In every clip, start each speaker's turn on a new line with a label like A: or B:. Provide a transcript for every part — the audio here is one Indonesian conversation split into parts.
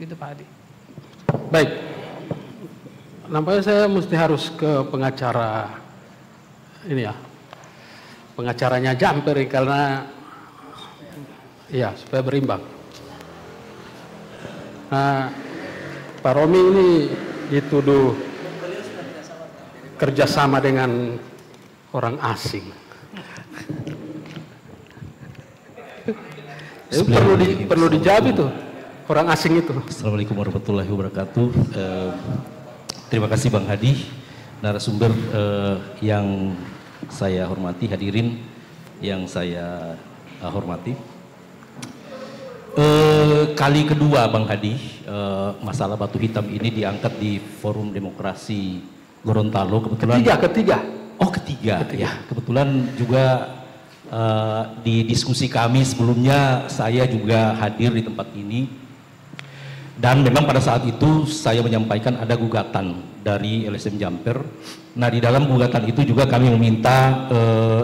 A: Gitu Pak Hadi.
B: Baik, nampaknya saya mesti harus ke pengacara ini ya, pengacaranya Jumper karena ya supaya berimbang. Nah, Pak Romi ini dituduh kerjasama dengan orang asing. Itu perlu dijawab itu, orang asing itu.
C: Assalamualaikum warahmatullahi wabarakatuh. Terima kasih Bang Hadi, narasumber yang saya hormati, hadirin yang saya hormati. Kali kedua Bang Hadi, masalah batu hitam ini diangkat di Forum Demokrasi Gorontalo. Kebetulan
B: Ketiga.
C: Oh ketiga. Ya, kebetulan juga di diskusi kami sebelumnya saya juga hadir di tempat ini, dan memang pada saat itu saya menyampaikan ada gugatan dari LSM Jumper. Nah, di dalam gugatan itu juga kami meminta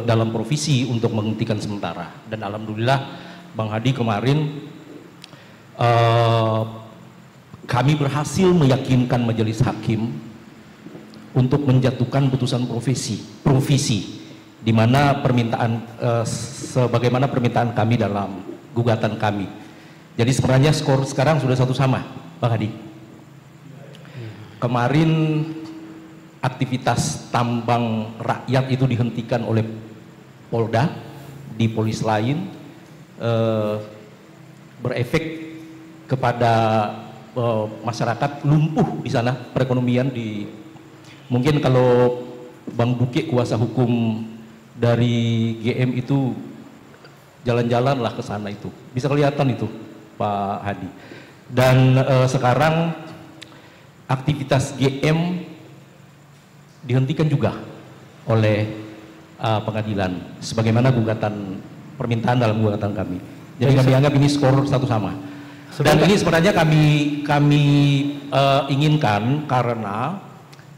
C: dalam provisi untuk menghentikan sementara, dan alhamdulillah Bang Hadi kemarin kami berhasil meyakinkan majelis hakim untuk menjatuhkan putusan provisi, di mana permintaan sebagaimana permintaan kami dalam gugatan kami. Jadi sebenarnya skor sekarang sudah 1-1, Bang Hadi. Kemarin aktivitas tambang rakyat itu dihentikan oleh Polda di polis lain, berefek kepada masyarakat lumpuh di sana perekonomian. Mungkin kalau Bang Buke kuasa hukum dari GM itu jalan-jalan lah ke sana, itu bisa kelihatan itu Pak Hadi. Dan sekarang aktivitas GM dihentikan juga oleh pengadilan sebagaimana permintaan dalam gugatan kami. Jadi kami anggap ini skor 1-1. Dan ini sebenarnya kami inginkan karena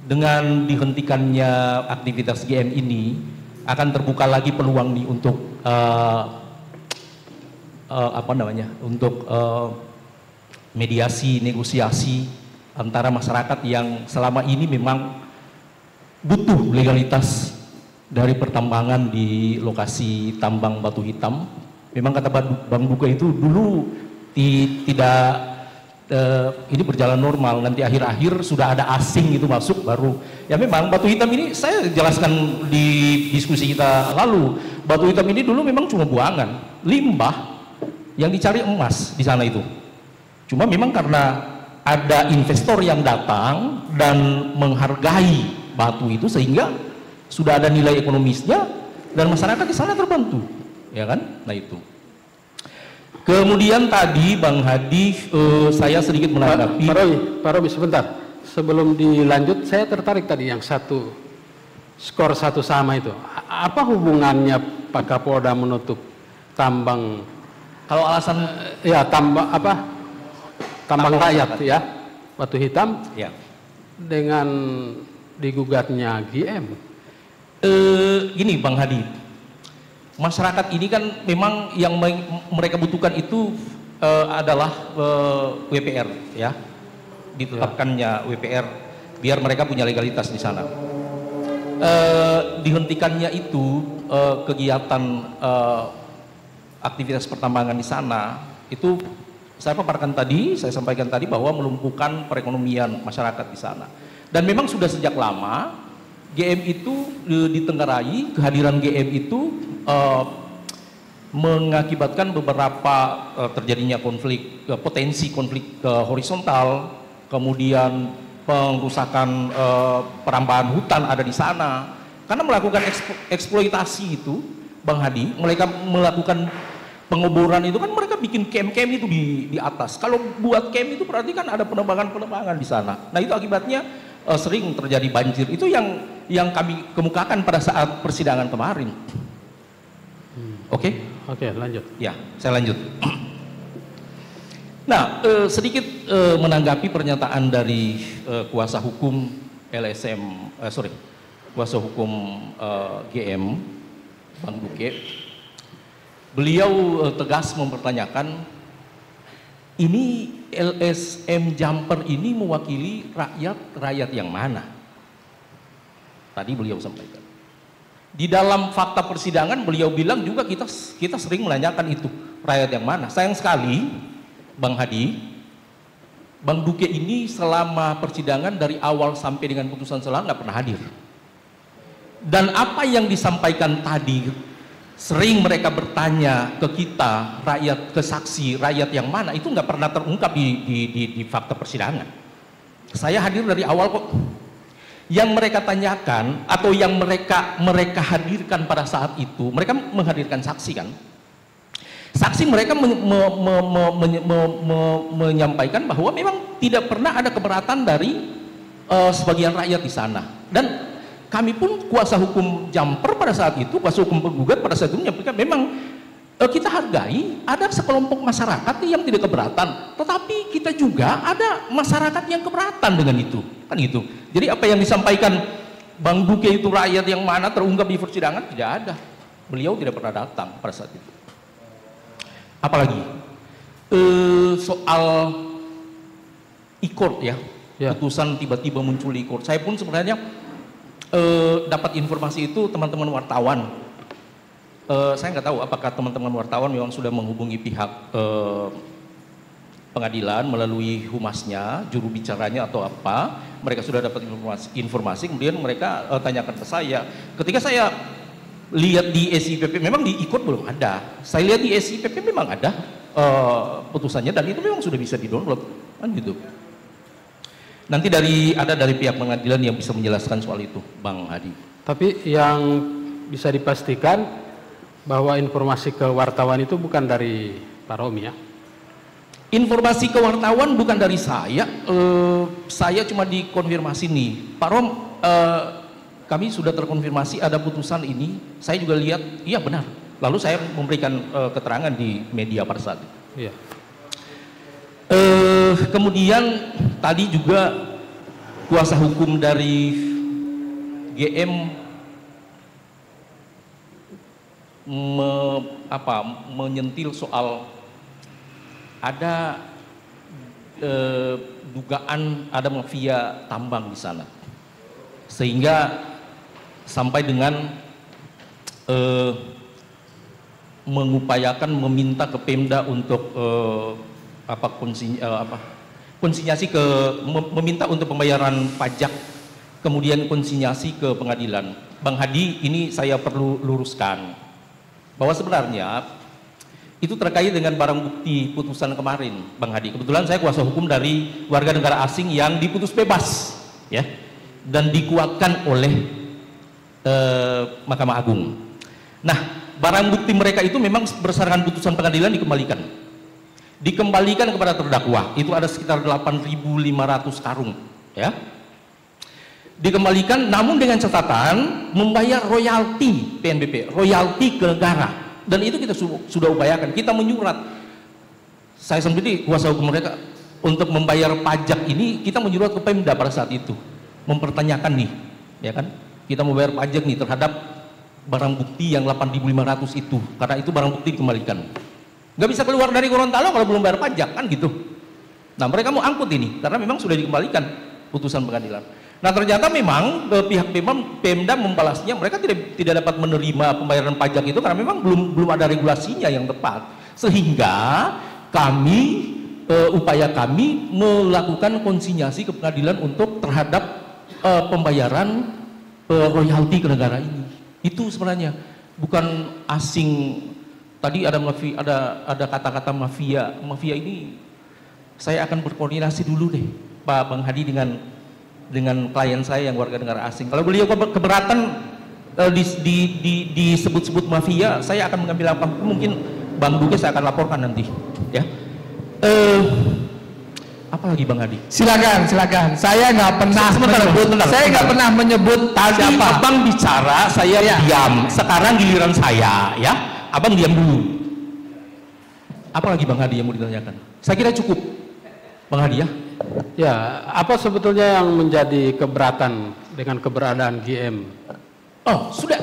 C: dengan dihentikannya aktivitas GM ini akan terbuka lagi peluang nih untuk mediasi, negosiasi antara masyarakat yang selama ini memang butuh legalitas dari pertambangan di lokasi tambang batu hitam. Memang kata Bang Buka itu dulu tidak ini berjalan normal, nanti akhir-akhir sudah ada asing itu masuk baru. Ya memang batu hitam ini saya jelaskan di diskusi kita lalu, batu hitam ini dulu memang cuma buangan, limbah yang dicari emas di sana itu. Cuma memang karena ada investor yang datang dan menghargai batu itu sehingga sudah ada nilai ekonomisnya dan masyarakat di sana terbantu, ya kan? Nah itu. Kemudian tadi Bang Hadi, saya sedikit menanggapi.
B: Pak Romi sebentar, sebelum dilanjut saya tertarik tadi yang skor 1-1 itu. Apa hubungannya Pak Kapolda menutup tambang?
C: Kalau alasan
B: ya tambang rakyat ya, batu hitam
C: ya,
B: dengan digugatnya GM.
C: Gini Bang Hadi, masyarakat ini kan memang yang mereka butuhkan itu adalah WPR ya, ditetapkannya WPR biar mereka punya legalitas di sana. Dihentikannya itu kegiatan aktivitas pertambangan di sana itu saya paparkan tadi, saya sampaikan tadi bahwa melumpuhkan perekonomian masyarakat di sana. Dan memang sudah sejak lama GM itu ditenggarai, kehadiran GM itu mengakibatkan beberapa terjadinya konflik, potensi konflik horizontal, kemudian pengrusakan perambahan hutan ada di sana. Karena melakukan eksploitasi itu, Bang Hadi, mereka melakukan pengoboran itu kan mereka bikin camp-camp itu di atas. Kalau buat camp itu berarti kan ada penebangan-penebangan di sana. Nah itu akibatnya sering terjadi banjir. Itu yang kami kemukakan pada saat persidangan kemarin. Oke?
B: Oke, lanjut.
C: Ya, saya lanjut. Nah, sedikit menanggapi pernyataan dari kuasa hukum kuasa hukum GM, Bang Buke. Beliau tegas mempertanyakan ini LSM Jumper ini mewakili rakyat yang mana? Tadi beliau sampaikan. Di dalam fakta persidangan beliau bilang juga kita sering menanyakan itu, rakyat yang mana. Sayang sekali Bang Hadi, Bang Duke ini selama persidangan dari awal sampai dengan putusan selah nggak pernah hadir. Dan apa yang disampaikan tadi, sering mereka bertanya ke kita, rakyat, ke saksi, rakyat yang mana, itu nggak pernah terungkap di fakta persidangan. Saya hadir dari awal kok. Yang mereka tanyakan atau yang mereka hadirkan pada saat itu, mereka menghadirkan saksi kan. Saksi mereka menyampaikan bahwa memang tidak pernah ada keberatan dari sebagian rakyat di sana. Dan kami pun kuasa hukum Jumper pada saat itu, kuasa hukum penggugat pada saat itu menyampaikan memang kita hargai ada sekelompok masyarakat yang tidak keberatan, tetapi kita juga ada masyarakat yang keberatan dengan itu, kan gitu. Jadi apa yang disampaikan Bang Duke itu rakyat yang mana terungkap di persidangan tidak ada. Beliau tidak pernah datang pada saat itu. Apalagi soal e-court ya, putusan tiba-tiba muncul di e-court. Saya pun sebenarnya dapat informasi itu teman-teman wartawan. Saya nggak tahu apakah teman-teman wartawan memang sudah menghubungi pihak pengadilan melalui humasnya, juru bicaranya atau apa. Mereka sudah dapat informasi kemudian mereka tanyakan ke saya. Ketika saya lihat di SIPP, memang di e-court belum ada. Saya lihat di SIPP memang ada putusannya dan itu memang sudah bisa di-download, kan gitu. Nanti ada dari pihak pengadilan yang bisa menjelaskan soal itu, Bang Hadi.
B: Tapi yang bisa dipastikan bahwa informasi ke wartawan itu bukan dari Pak Romi ya?
C: Informasi ke wartawan bukan dari saya. Saya cuma dikonfirmasi nih, Pak Rom, kami sudah terkonfirmasi ada putusan ini. Saya juga lihat, iya benar. Lalu saya memberikan keterangan di media pada saat itu.
B: Iya.
C: Kemudian tadi juga kuasa hukum dari GM menyentil soal ada dugaan ada mafia tambang di sana, sehingga sampai dengan mengupayakan meminta ke Pemda untuk konsinyasi meminta untuk pembayaran pajak, kemudian konsinyasi ke pengadilan. Bang Hadi, ini saya perlu luruskan bahwa sebenarnya itu terkait dengan barang bukti putusan kemarin, Bang Hadi. Kebetulan saya kuasa hukum dari warga negara asing yang diputus bebas, ya, dan dikuatkan oleh Mahkamah Agung. Nah, barang bukti mereka itu memang berdasarkan putusan pengadilan dikembalikan kepada terdakwa. Itu ada sekitar 8.500 karung, ya. Dikembalikan, namun dengan catatan membayar royalti PNBP, royalti ke negara, dan itu kita sudah upayakan. Kita menyurat, saya sendiri kuasa hukum mereka, untuk membayar pajak ini kita menyurat ke Pemda pada saat itu, mempertanyakan nih, ya kan, kita membayar pajak nih terhadap barang bukti yang 8.500 itu, karena itu barang bukti dikembalikan. Nggak bisa keluar dari Gorontalo kalau belum bayar pajak, kan gitu. Nah, mereka mau angkut ini karena memang sudah dikembalikan putusan pengadilan. Nah, ternyata memang pihak Pemda membalasnya, mereka tidak dapat menerima pembayaran pajak itu karena memang belum ada regulasinya yang tepat, sehingga upaya kami melakukan konsinyasi ke pengadilan untuk terhadap pembayaran royalti ke negara ini. Itu sebenarnya bukan asing. Tadi ada kata-kata mafia ini, saya akan berkoordinasi dulu deh Pak Bang Hadi dengan klien saya yang warga negara asing. Kalau beliau keberatan disebut-sebut mafia, saya akan mengambil langkah hukum. Mungkin Bang Duke saya akan laporkan nanti, ya. Apalagi Bang Hadi? Silakan. Saya nggak pernah menyebut
A: tadi
C: siapa.
A: Abang bicara, saya diam. Sekarang giliran saya, ya. Abang diam dulu.
C: Apalagi Bang Hadi yang mau ditanyakan? Saya kira cukup, Bang Hadi, ya.
B: Ya, apa sebetulnya yang menjadi keberatan dengan keberadaan GM?
C: Oh, sudah.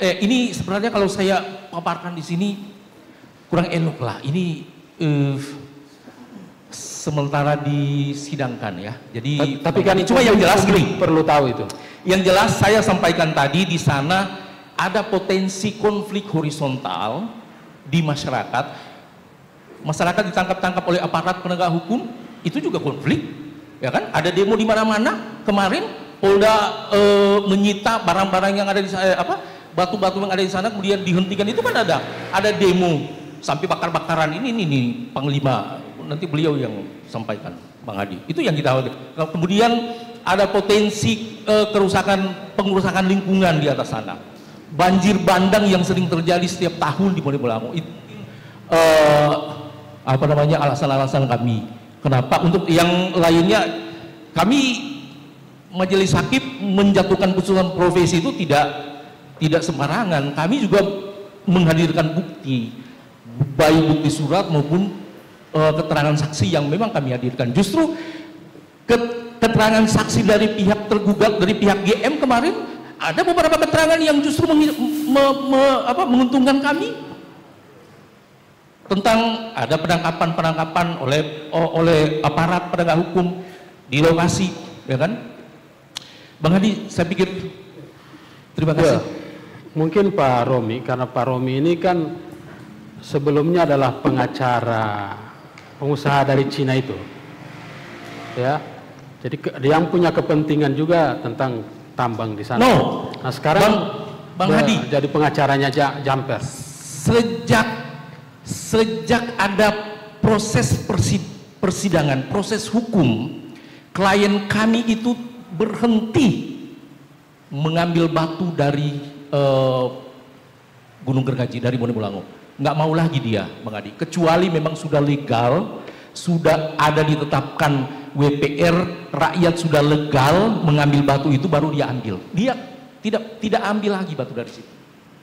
C: Ini sebenarnya kalau saya paparkan di sini kurang elok lah. Ini sementara disidangkan ya. Jadi
B: tapi kan
C: cuma yang jelas gini,
B: perlu tahu itu.
C: yang jelas saya sampaikan tadi di sana ada potensi konflik horizontal di masyarakat. Masyarakat ditangkap-tangkap oleh aparat penegak hukum, itu juga konflik, ya kan? Ada demo di mana-mana. Kemarin Polda menyita barang-barang yang ada di batu-batu yang ada di sana, kemudian dihentikan. Itu kan ada demo sampai bakar-bakaran. Ini Panglima, nanti beliau yang sampaikan, Bang Hadi. Itu yang kita khawatir. Kemudian ada potensi pengerusakan lingkungan di atas sana. Banjir bandang yang sering terjadi setiap tahun di Bonegolango. Itu alasan-alasan kami. Kenapa? Untuk yang lainnya, kami Majelis Hakim menjatuhkan putusan profesi itu tidak sembarangan. Kami juga menghadirkan bukti, baik bukti surat maupun keterangan saksi yang memang kami hadirkan. Justru keterangan saksi dari pihak tergugat, dari pihak GM kemarin, ada beberapa keterangan yang justru menguntungkan kami, tentang ada penangkapan oleh aparat penegak hukum di lokasi, ya kan? Bang Hadi, saya pikir terima kasih.
B: Mungkin Pak Romi, karena Pak Romi ini kan sebelumnya adalah pengusaha dari Cina itu, ya. Jadi yang punya kepentingan juga tentang tambang di sana. Nah sekarang
C: Bang Hadi
B: jadi pengacaranya Jumper.
C: Sejak ada proses persidangan, proses hukum, klien kami itu berhenti mengambil batu dari Gunung Gergaji, dari Bonegolango. Nggak mau lagi dia, Bang Hadi, kecuali memang sudah legal, sudah ada ditetapkan WPR, rakyat sudah legal mengambil batu itu, baru dia ambil. Dia tidak ambil lagi batu dari situ.